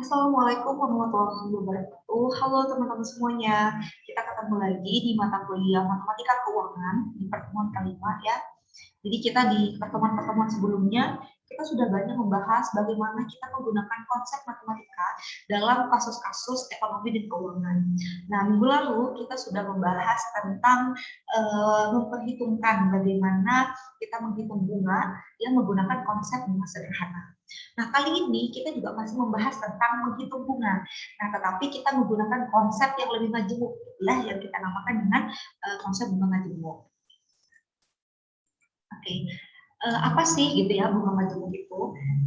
Assalamualaikum warahmatullahi wabarakatuh. Halo teman-teman semuanya. Kita ketemu lagi di mata kuliah Matematika Keuangan di pertemuan kelima ya. Jadi kita di pertemuan-pertemuan sebelumnya kita sudah banyak membahas bagaimana kita menggunakan konsep matematika dalam kasus-kasus ekonomi dan keuangan. Nah, minggu lalu kita sudah membahas tentang memperhitungkan bagaimana kita menghitung bunga yang menggunakan konsep bunga sederhana. Nah, kali ini kita juga masih membahas tentang menghitung bunga. Nah, tetapi kita menggunakan konsep yang lebih majemuk, ya, yang kita namakan dengan konsep bunga majemuk. Oke, apa sih gitu ya bunga majemuk itu?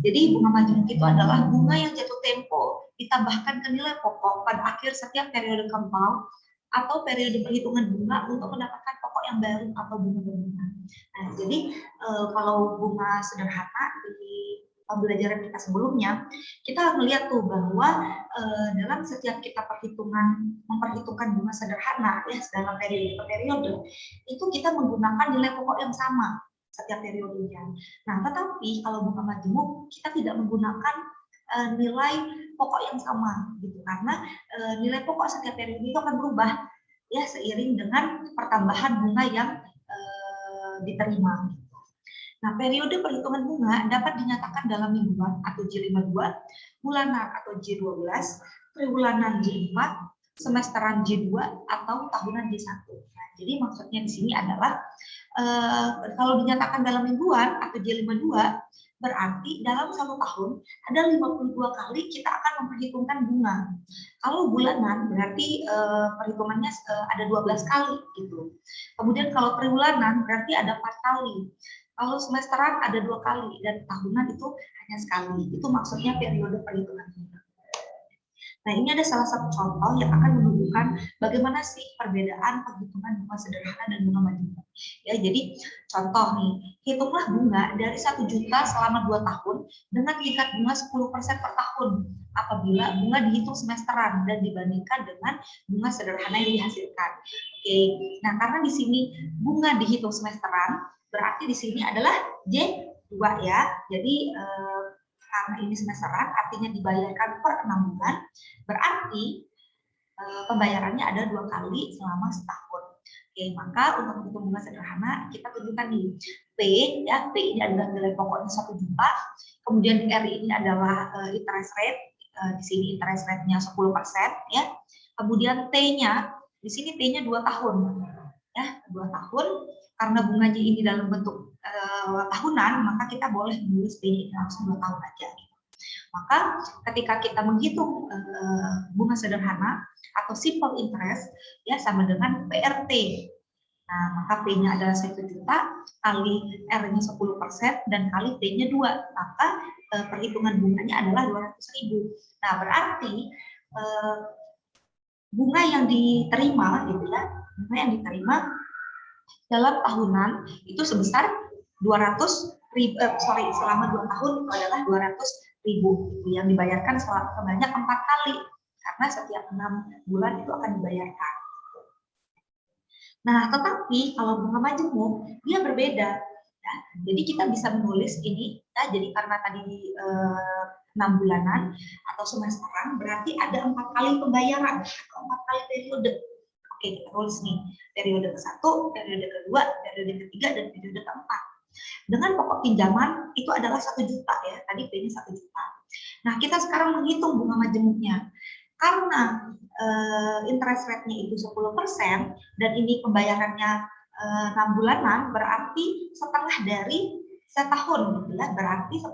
Jadi bunga majemuk itu adalah bunga yang jatuh tempo ditambahkan ke nilai pokok pada akhir setiap periode compound atau periode perhitungan bunga untuk mendapatkan pokok yang baru atau bunga berbunga. Nah, jadi kalau bunga sederhana di pembelajaran kita sebelumnya, kita melihat tuh bahwa dalam setiap kita memperhitungkan bunga sederhana ya dalam periode ke periode, itu kita menggunakan nilai pokok yang sama setiap periodenya. Nah, tetapi kalau bunga majemuk kita tidak menggunakan nilai pokok yang sama gitu karena nilai pokok setiap periode itu akan berubah ya seiring dengan pertambahan bunga yang diterima. Nah, periode perhitungan bunga dapat dinyatakan dalam mingguan atau J52, bulanan atau J12, triwulan J4, semesteran J2 atau tahunan J1. Nah, jadi maksudnya di sini adalah kalau dinyatakan dalam mingguan atau J52 berarti dalam satu tahun ada 52 kali kita akan memperhitungkan bunga. Kalau bulanan berarti perhitungannya ada 12 kali gitu. Kemudian kalau triwulanan berarti ada 4 kali. Kalau semesteran ada 2 kali dan tahunan itu hanya sekali. Itu maksudnya periode perhitungan bunga. Nah, ini ada salah satu contoh yang akan menunjukkan bagaimana sih perbedaan perhitungan bunga sederhana dan bunga majemuk. Ya, jadi contoh nih, hitunglah bunga dari 1 juta selama 2 tahun dengan tingkat bunga 10% per tahun apabila bunga dihitung semesteran dan dibandingkan dengan bunga sederhana yang dihasilkan. Oke, nah karena di sini bunga dihitung semesteran, berarti di sini adalah J2 ya. Jadi karena ini semesteran, artinya dibayarkan per 6 bulan, berarti pembayarannya ada 2 kali selama setahun. Oke, maka untuk menghitung bunga sederhana, kita tunjukkan nih, P, ya, P ini adalah nilai pokoknya 1 juta, kemudian R ini adalah interest rate, di sini interest rate-nya 10%, ya, kemudian T-nya, di sini T-nya 2 tahun, ya, 2 tahun, karena bunganya ini dalam bentuk tahunan, maka kita boleh menulis T-nya langsung 2 tahun aja. Maka ketika kita menghitung bunga sederhana atau simple interest ya sama dengan PRT. Nah, maka P-nya adalah 1 juta kali R-nya 10% dan kali T-nya 2. Maka perhitungan bunganya adalah 200.000. Nah, berarti bunga yang diterima gitu ya, bunga yang diterima dalam tahunan itu sebesar 200.000 selama 2 tahun itu adalah 200.000 yang dibayarkan sebanyak 4 kali karena setiap 6 bulan itu akan dibayarkan. Nah, tetapi kalau bunga majemuk dia berbeda. Ya. Jadi kita bisa menulis ini, ya, jadi karena tadi 6 bulanan atau semesteran berarti ada 4 kali pembayaran atau 4 kali periode. Oke, kita tulis nih periode ke-1, periode ke-2, periode ke-3 dan periode ke-4. Dengan pokok pinjaman itu adalah 1 juta ya, tadi P-nya 1 juta. Nah, kita sekarang menghitung bunga majemuknya. Karena interest rate-nya itu 10% dan ini pembayarannya 6 bulanan, berarti setengah dari setahun gitu ya, berarti 10%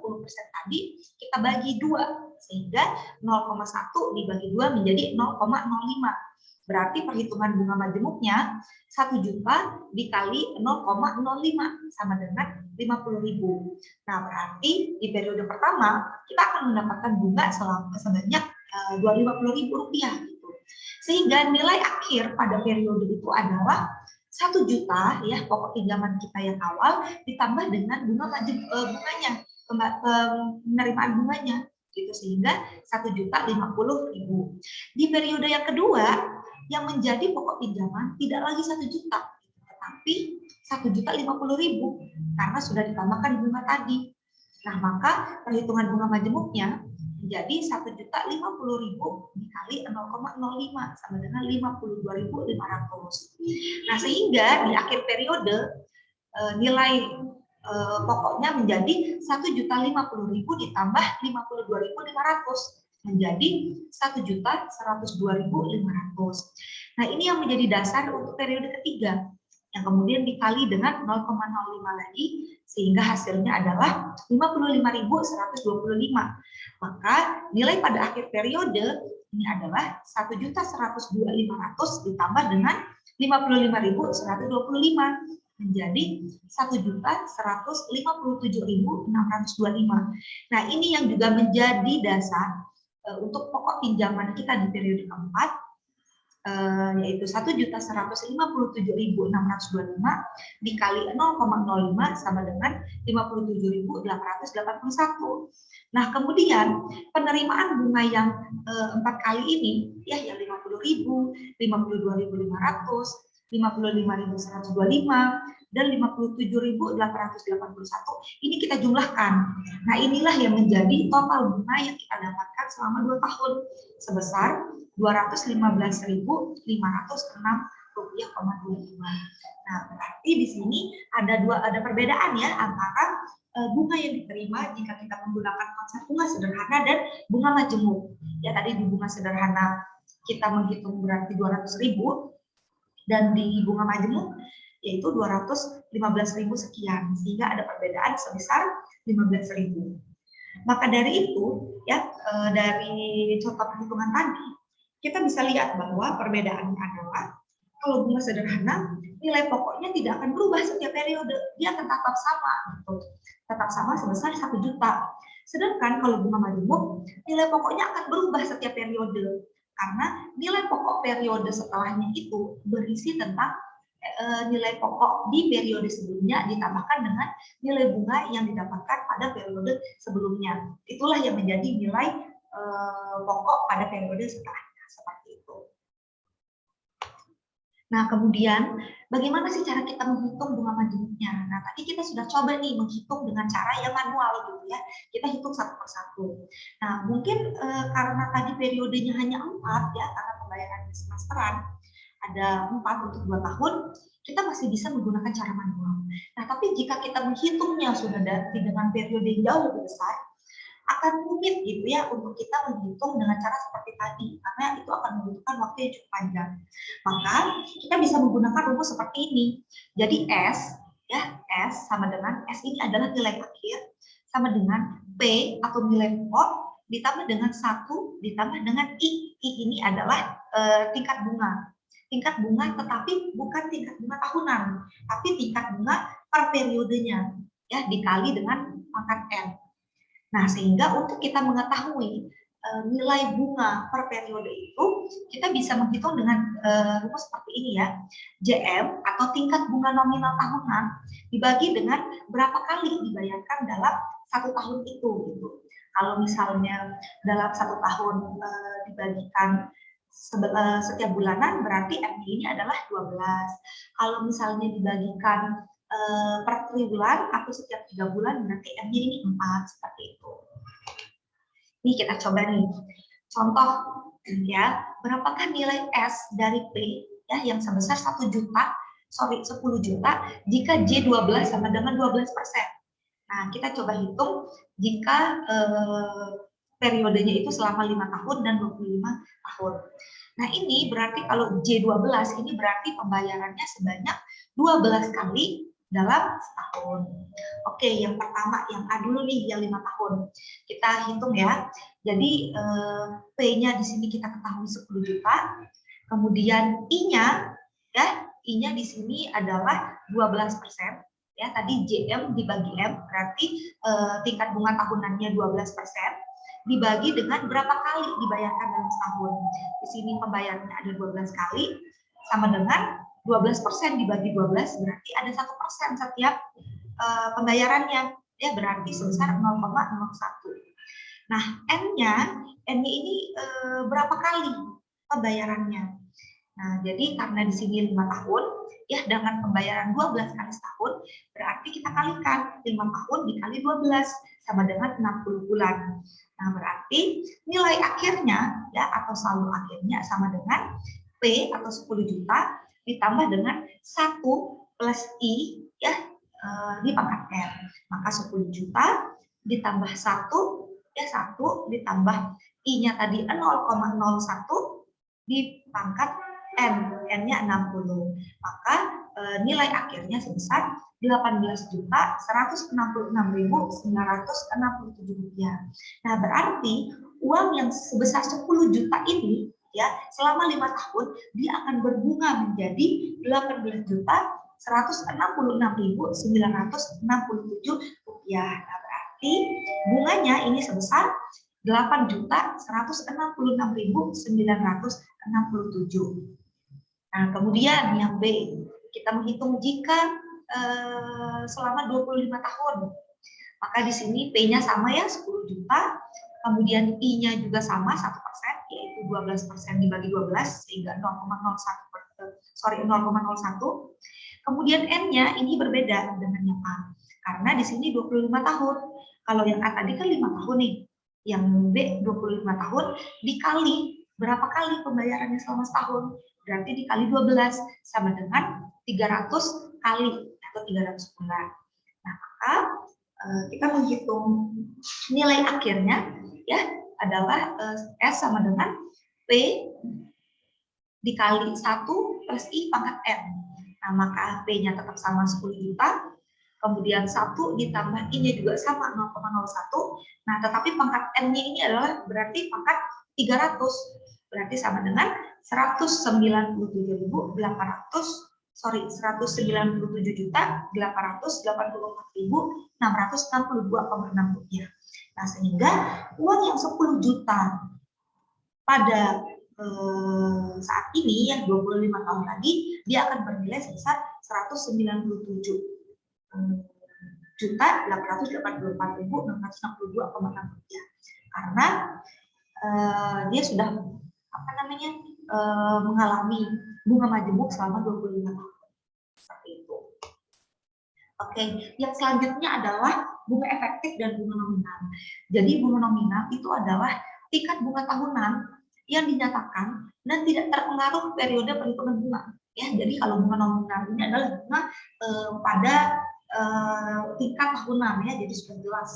tadi kita bagi 2 sehingga 0,1 dibagi 2 menjadi 0,05. Berarti perhitungan bunga majemuknya 1 juta dikali 0,05 sama dengan 50.000. Nah, berarti di periode pertama kita akan mendapatkan bunga sebanyak 250.000 rupiah gitu. Sehingga nilai akhir pada periode itu adalah 1 juta ya pokok pinjaman kita yang awal ditambah dengan bunganya, penerimaan bunganya gitu sehingga 1.050.000. Di periode yang kedua yang menjadi pokok pinjaman tidak lagi 1 juta, tetapi 1.050.000 karena sudah ditambahkan bunga tadi. Nah, maka perhitungan bunga majemuknya menjadi 1.050.000 dikali 0,05 sama dengan 52.500. Nah, sehingga di akhir periode nilai pokoknya menjadi 1.050.000 ditambah 52.500 menjadi 1.102.500. Nah, ini yang menjadi dasar untuk periode ketiga yang kemudian dikali dengan 0,05 lagi sehingga hasilnya adalah 55.125. Maka nilai pada akhir periode ini adalah 1.102.500 ditambah dengan 55.125 menjadi 1.157.625. Nah, ini yang juga menjadi dasar untuk pokok pinjaman kita di periode keempat, yaitu 1.157.625 dikali 0,05 sama dengan 57.881. Nah, kemudian penerimaan bunga yang 4 kali ini ya yang 50.000, 52.500, 55.125 dan 57.881 ini kita jumlahkan. Nah, inilah yang menjadi total bunga yang kita dapatkan selama 2 tahun sebesar Rp215.506,25. Nah, berarti di sini ada perbedaan ya antara bunga yang diterima jika kita menggunakan konsep bunga sederhana dan bunga majemuk. Ya, tadi di bunga sederhana kita menghitung berarti 200.000 dan di bunga majemuk yaitu 215.000 sekian, sehingga ada perbedaan sebesar 15.000. Maka dari itu ya dari contoh perhitungan tadi kita bisa lihat bahwa perbedaannya adalah kalau bunga sederhana nilai pokoknya tidak akan berubah setiap periode, dia akan tetap sama gitu. Tetap sama sebesar 1 juta. Sedangkan kalau bunga majemuk nilai pokoknya akan berubah setiap periode karena nilai pokok periode setelahnya itu berisi tentang nilai pokok di periode sebelumnya ditambahkan dengan nilai bunga yang didapatkan pada periode sebelumnya. Itulah yang menjadi nilai pokok pada periode setelahnya, seperti itu. Nah, kemudian bagaimana sih cara kita menghitung bunga majemuknya? Nah, tadi kita sudah coba nih menghitung dengan cara yang manual gitu ya. Kita hitung satu persatu. Nah, mungkin karena tadi periodenya hanya 4 ya, karena pembayaran semesteran ada 4 untuk 2 tahun, kita masih bisa menggunakan cara manual. Nah, tapi jika kita menghitungnya sudah dengan periode yang jauh lebih besar, akan rumit gitu ya untuk kita menghitung dengan cara seperti tadi karena itu akan membutuhkan waktu yang cukup panjang. Maka kita bisa menggunakan rumus seperti ini. Jadi S sama dengan S ini adalah nilai akhir sama dengan P atau nilai pokok ditambah dengan 1 ditambah dengan I. I ini adalah tingkat bunga. Tingkat bunga tetapi bukan tingkat bunga tahunan, tapi tingkat bunga per periodenya ya dikali dengan pangkat N. Nah, sehingga untuk kita mengetahui nilai bunga per periode itu, kita bisa menghitung dengan rumus seperti ini ya. JM atau tingkat bunga nominal tahunan dibagi dengan berapa kali dibayarkan dalam 1 tahun itu. Gitu. Kalau misalnya dalam 1 tahun dibagikan setiap bulanan, berarti MD ini adalah 12. Kalau misalnya dibagikan per triwulan atau setiap 3 bulan berarti MD ini 4 seperti itu. Ini kita coba nih contoh ya, berapakah nilai S dari P ya yang sebesar 10 juta jika J12 sama dengan 12%. Nah, kita coba hitung jika periodenya itu selama 5 tahun dan 25 tahun. Nah, ini berarti kalau J12 ini berarti pembayarannya sebanyak 12 kali dalam setahun. Oke, yang pertama, yang A dulu nih, yang 5 tahun. Kita hitung ya. Jadi, P-nya di sini kita ketahui 10 juta. Kemudian I-nya, ya, I-nya di sini adalah 12%. Ya, tadi JM dibagi M, berarti tingkat bunga tahunannya 12%. Dibagi dengan berapa kali dibayarkan dalam setahun. Di sini pembayarannya ada 12 kali, sama dengan 12% dibagi 12 berarti ada 1% setiap pembayarannya ya berarti sebesar 0,01. Nah, N-nya ini berapa kali pembayarannya? Nah, jadi karena di sini 5 tahun, ya dengan pembayaran 12 kali setahun, berarti kita kalikan 5 tahun dikali 12 sama dengan 60 bulan. Nah, berarti nilai akhirnya ya atau saldo akhirnya sama dengan P atau 10 juta ditambah dengan 1 plus I ya di pangkat R. Maka 10 juta ditambah 1 ya 1 ditambah I-nya tadi 0,01 di pangkat N-nya 60. Maka nilai akhirnya sebesar 18.166.967 rupiah. Nah, berarti uang yang sebesar 10 juta ini ya selama 5 tahun dia akan berbunga menjadi 18.166.967 rupiah. Nah, berarti bunganya ini sebesar 8.166.967. Nah, kemudian yang B, kita menghitung jika selama 25 tahun. Maka di sini P-nya sama ya, 10 juta. Kemudian I-nya juga sama, 1%, yaitu 12% dibagi 12, sehingga 0,01. Kemudian N-nya ini berbeda dengan yang A. Karena di sini 25 tahun. Kalau yang A tadi kan 5 tahun nih. Yang B 25 tahun dikali berapa kali pembayarannya selama setahun? Berarti dikali 12 sama dengan 300 kali atau 300 bulan. Nah, maka kita menghitung nilai akhirnya ya adalah S sama dengan P dikali 1 plus I pangkat N. Nah, maka P-nya tetap sama 10 juta. Kemudian 1 ditambah I-nya juga sama 0,01. Nah, tetapi pangkat N-nya ini adalah berarti pangkat 300. Berarti sama dengan 197.884.662,6 rupiah. Nah, sehingga uang yang 10 juta pada saat ini yang 25 tahun lagi dia akan bernilai sebesar 197.884.662,6 rupiah. Karena dia sudah mengalami bunga majemuk selama 25 tahun. Seperti itu. Oke, yang selanjutnya adalah bunga efektif dan bunga nominal. Jadi bunga nominal itu adalah tingkat bunga tahunan yang dinyatakan dan tidak terpengaruh periode perhitungan bunga. Ya, jadi kalau bunga nominal ini adalah bunga pada tingkat tahunan ya, jadi sudah jelas.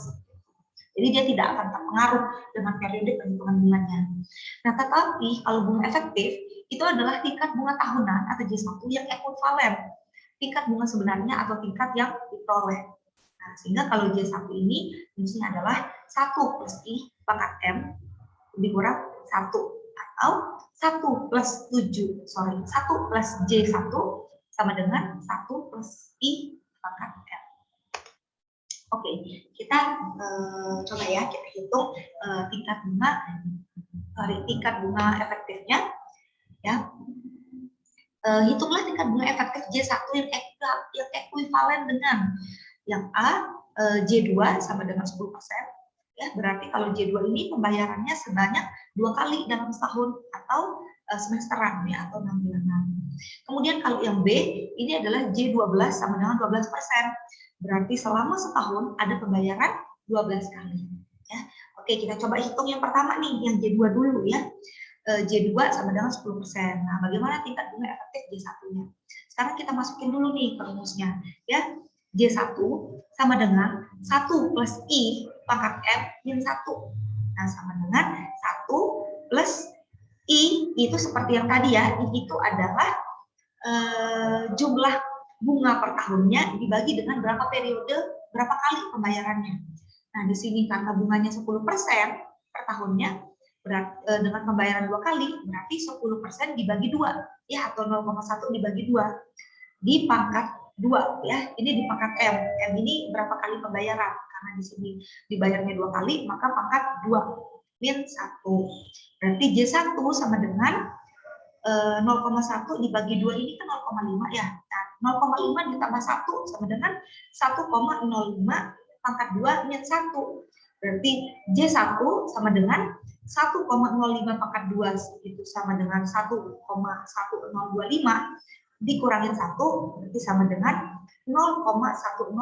Jadi dia tidak akan terpengaruh dengan periode perhitungan bunganya. Nah, tetapi kalau bunga efektif itu adalah tingkat bunga tahunan atau J1 yang ekuivalen tingkat bunga sebenarnya atau tingkat yang diperoleh. Nah, sehingga kalau J1 ini fungsinya adalah 1 plus I pangkat M lebih kurang 1 atau 1 plus 1 plus J1 sama dengan 1 plus I pangkat M. Oke, kita coba ya kita hitung tingkat bunga efektifnya ya. Hitunglah tingkat bunga efektif J1 yang ekuivalen dengan yang A J2 sama dengan 10%. Ya, berarti kalau J2 ini pembayarannya sebanyak 2 kali dalam setahun atau semesteran ya atau 6 bulanan. Kemudian kalau yang B ini adalah J12 sama dengan 12%. Berarti selama setahun ada pembayaran 12 kali. Ya. Oke, kita coba hitung yang pertama nih, yang J2 dulu ya. J2 sama dengan 10%. Nah, bagaimana tingkat bunga efektif J1-nya? Sekarang kita masukin dulu nih ke rumusnya. Ya, J1 sama dengan 1 plus I pangkat M min 1. Nah, sama dengan 1 plus I itu seperti yang tadi ya, I itu adalah jumlah bunga per tahunnya dibagi dengan berapa periode, berapa kali pembayarannya. Nah, di sini karena bunganya 10% per tahunnya, dengan pembayaran 2 kali, berarti 10% dibagi 2, ya, atau 0,1 dibagi 2, di pangkat 2, ya, ini di pangkat M. M ini berapa kali pembayaran, karena di sini dibayarnya 2 kali, maka pangkat 2, min 1. Berarti J1 sama dengan 0,1 dibagi 2 ini kan 0,5 ya. Nah, 0,5 ditambah 1 sama dengan 1,05 pangkat 2 min 1. Berarti J1 sama dengan 1,05 pangkat 2 itu sama dengan 1,1025 dikurangin 1 berarti sama dengan 0,1025.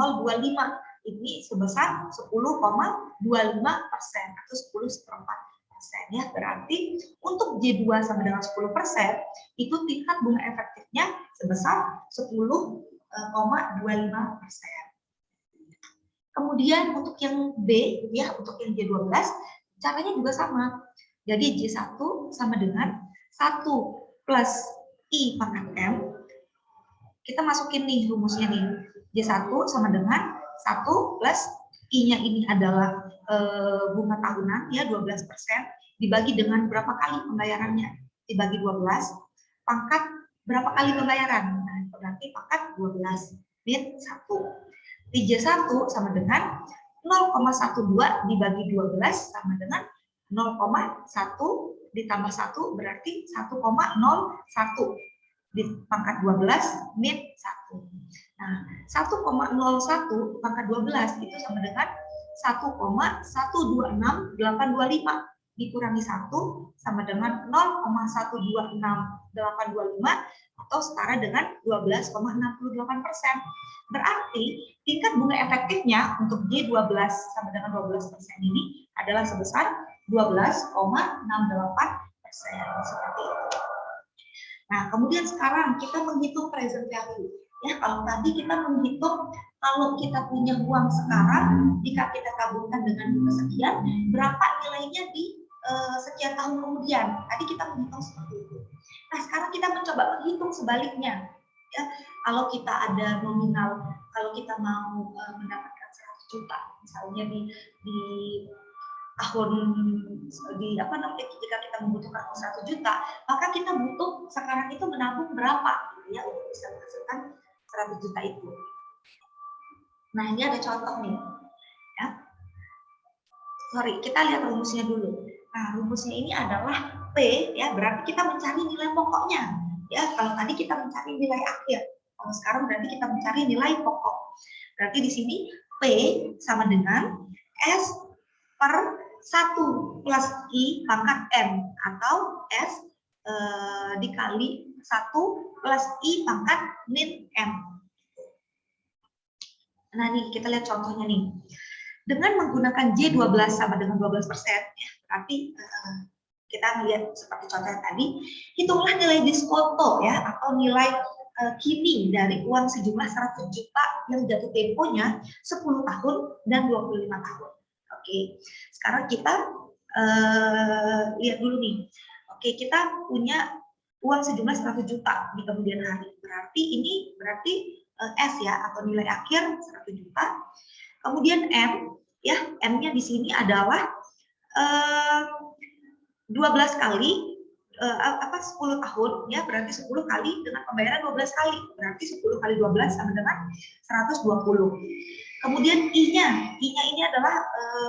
Ini sebesar 10,25% atau 10,4%, ya. Berarti untuk J2 sama dengan 10% itu tingkat bunga efektifnya sebesar 10,25%. Kemudian untuk yang B, ya, untuk yang J12 caranya juga sama. Jadi J1 sama dengan 1 plus I pangkat M. Kita masukin nih rumusnya nih. J1 sama dengan 1 plus I-nya ini adalah bunga tahunan, ya, 12%, dibagi dengan berapa kali pembayarannya? Dibagi 12, pangkat berapa kali pembayaran? Nah, berarti pangkat 12, min 1. Di J1 sama dengan 0,12 dibagi 12 sama dengan 0,1 ditambah 1 berarti 1,01 di pangkat 12 min 1. Nah, 1,01 pangkat 12 itu sama dengan 1,126825 dikurangi 1 sama dengan 0,126825 atau setara dengan 12,68%. Berarti tingkat bunga efektifnya untuk J12 sama dengan 12% ini adalah sebesar 12,68%. Seperti itu. Nah, kemudian sekarang kita menghitung present value. Ya, kalau tadi kita menghitung kalau kita punya uang sekarang, jika kita tabungkan dengan bunga sekian, berapa nilainya di sekian tahun kemudian. Tadi kita menghitung seperti itu. Nah, sekarang kita mencoba menghitung sebaliknya. Ya, kalau kita ada nominal, kalau kita mau mendapatkan 100 juta, misalnya di tahun jika kita membutuhkan 100 juta, maka kita butuh sekarang itu menabung berapa, ya, untuk bisa menghasilkan 100 juta itu. Nah, ini ada contoh nih, ya. Sorry, kita lihat rumusnya dulu. Nah, rumusnya ini adalah P, ya, berarti kita mencari nilai pokoknya. Ya, kalau tadi kita mencari nilai akhir, kalau sekarang berarti kita mencari nilai pokok. Berarti di sini P sama dengan S per 1 plus I pangkat M atau S dikali 1 plus I pangkat min M. Nah, nih kita lihat contohnya nih. Dengan menggunakan J12 sama dengan 12%, ya, berarti kita melihat seperti contohnya tadi, hitunglah nilai diskonto, ya, atau nilai kini dari uang sejumlah 100 juta yang jatuh temponya 10 tahun dan 25 tahun. Oke, sekarang kita lihat dulu nih. Oke, kita punya uang sejumlah 100 juta di kemudian hari. Berarti S, ya, atau nilai akhir 100 juta. Kemudian M, ya, M-nya di sini adalah 12 kali 10 tahun, ya, berarti 10 kali dengan pembayaran 12 kali. Berarti 10 kali 12 sama dengan 120. Kemudian I-nya ini adalah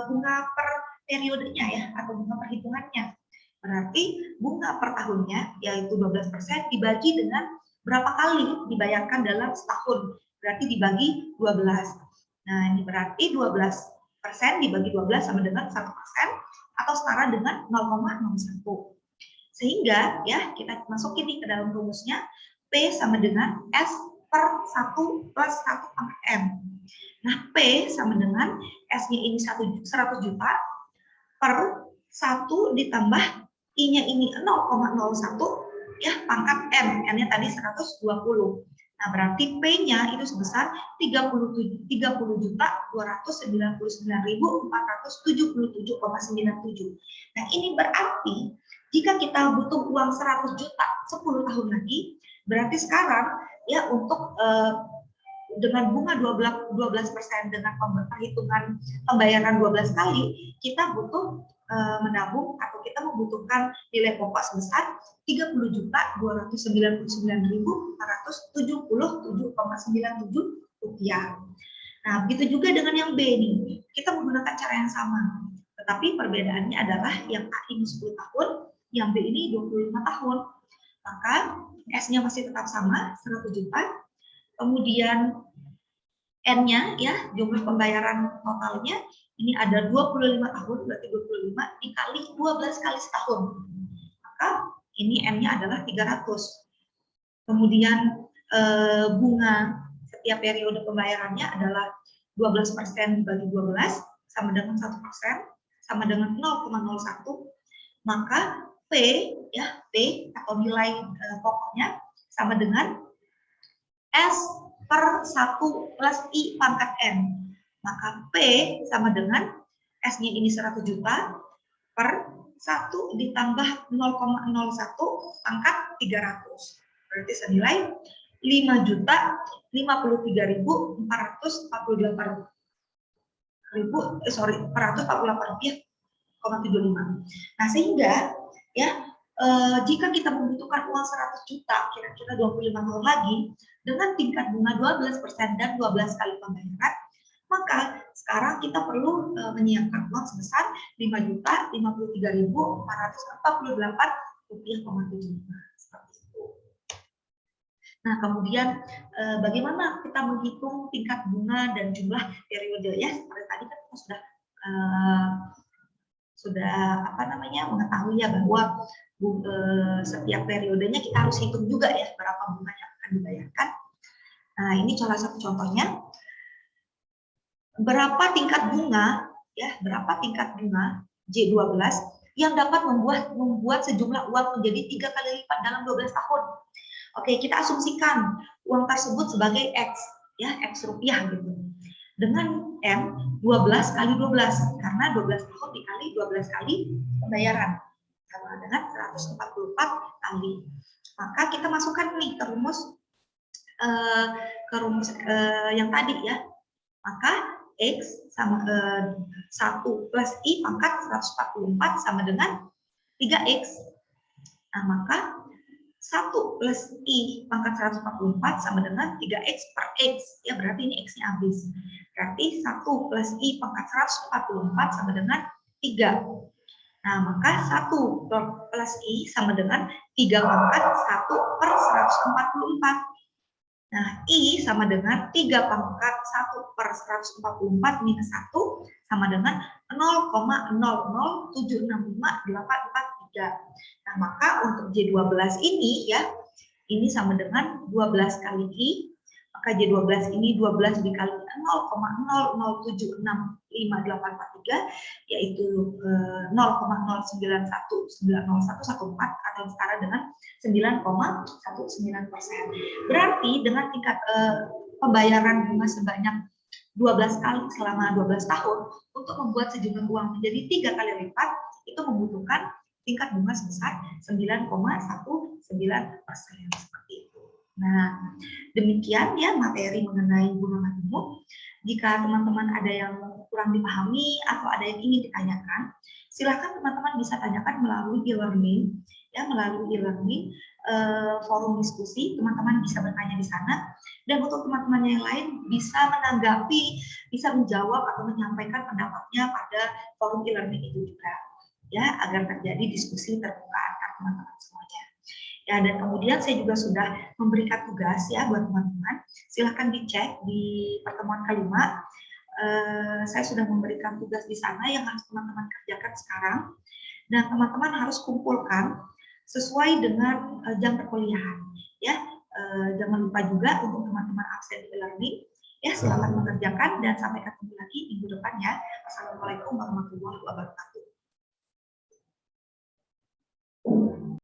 bunga per periodenya, ya, atau bunga perhitungannya. Berarti bunga per tahunnya yaitu 12% dibagi dengan berapa kali dibayarkan dalam setahun. Berarti dibagi 12. Nah, ini berarti 12% dibagi 12 sama dengan 1% atau setara dengan 0,01. Sehingga, ya, kita masukin nih ke dalam rumusnya P sama dengan S per 1 plus 1 pangkat M. Nah, P sama dengan S-nya ini 100 juta per 1 ditambah I-nya ini 0,01, ya, pangkat M. M-nya tadi 120. Nah, berarti P-nya itu sebesar 30.299.477,97. Nah, ini berarti jika kita butuh uang 100 juta 10 tahun lagi, berarti sekarang, ya, untuk dengan bunga 12% dengan perhitungan pembayaran 12 kali, kita butuh menabung atau kita membutuhkan nilai pokok sebesar 30.299.477,97 rupiah. Nah, begitu juga dengan yang B nih, kita menggunakan cara yang sama, tetapi perbedaannya adalah yang A ini 10 tahun, yang B ini 25 tahun. Maka S-nya masih tetap sama, 100 juta. Kemudian N-nya, ya, jumlah pembayaran totalnya ini ada 25 tahun, berarti 25 dikali 12 kali setahun. Maka ini M-nya adalah 300. Kemudian bunga setiap periode pembayarannya adalah 12% dibagi 12 sama dengan 1%, sama dengan 0,01. Maka P ya, P atau nilai pokoknya sama dengan S per 1 plus I pangkat N. Maka P sama dengan S-nya ini 100 juta per 1 ditambah 0,01 pangkat 300. Berarti senilai 448 rupiah,75. Nah, sehingga ya jika kita membutuhkan uang 100 juta kira-kira 25 tahun lagi dengan tingkat bunga 12% dan 12 kali pembayaran, maka sekarang kita perlu menyiapkan uang sebesar 5.053.448 rupiah,75. Seperti itu. Nah, kemudian bagaimana kita menghitung tingkat bunga dan jumlah periode ya? Seperti tadi kan kita sudah mengetahui ya bahwa setiap periodenya kita harus hitung juga ya berapa bunga yang akan dibayarkan. Nah, ini salah satu contohnya. Berapa tingkat bunga J12 yang dapat membuat sejumlah uang menjadi 3 kali lipat dalam 12 tahun. Oke, kita asumsikan uang tersebut sebagai X ya, X rupiah gitu. Dengan M 12 kali 12 karena 12 tahun dikali 12 kali pembayaran sama dengan 144 kali. Maka kita masukkan nih ke rumus yang tadi ya. Maka X sama 1 plus I pangkat 144 sama dengan 3X. Nah, maka 1 plus I pangkat 144 sama dengan 3X per X. Ya, berarti ini X-nya habis. Berarti 1 plus I pangkat 144 sama dengan 3. Nah, maka 1 plus I sama dengan 3 pangkat 1 per 144. Nah, I sama dengan 3 pangkat 1 per 144 minus 1 sama dengan 0,00765,843. Nah, maka untuk J12 ini ya, ini sama dengan 12 kali I, maka J12 ini 12 dikali 0,00765,843, yaitu 0,09190114 atau setara dengan 9,19%. Berarti dengan tingkat pembayaran bunga sebanyak 12 kali selama 12 tahun untuk membuat sejumlah uang menjadi 3 kali lipat itu membutuhkan tingkat bunga sebesar 9,19% seperti itu. Nah, demikian ya materi mengenai bunga majemuk. Jika teman-teman ada yang kurang dipahami atau ada yang ingin ditanyakan, silakan teman-teman bisa tanyakan melalui e-learning ya, melalui e-learning forum diskusi, teman-teman bisa bertanya di sana. Dan untuk teman-teman yang lain bisa menanggapi, bisa menjawab atau menyampaikan pendapatnya pada forum e-learning itu juga ya, agar terjadi diskusi terbuka antar teman-teman semuanya. Ya, dan kemudian saya juga sudah memberikan tugas ya buat teman-teman. Silahkan dicek di pertemuan kelima. Saya sudah memberikan tugas di sana yang harus teman-teman kerjakan sekarang. Dan teman-teman harus kumpulkan sesuai dengan jam perkuliahan. Ya, jangan lupa juga untuk teman-teman absen di e-learning. Ya, silakan mengerjakan dan sampai ketemu lagi minggu depan ya. Assalamualaikum warahmatullahi wabarakatuh.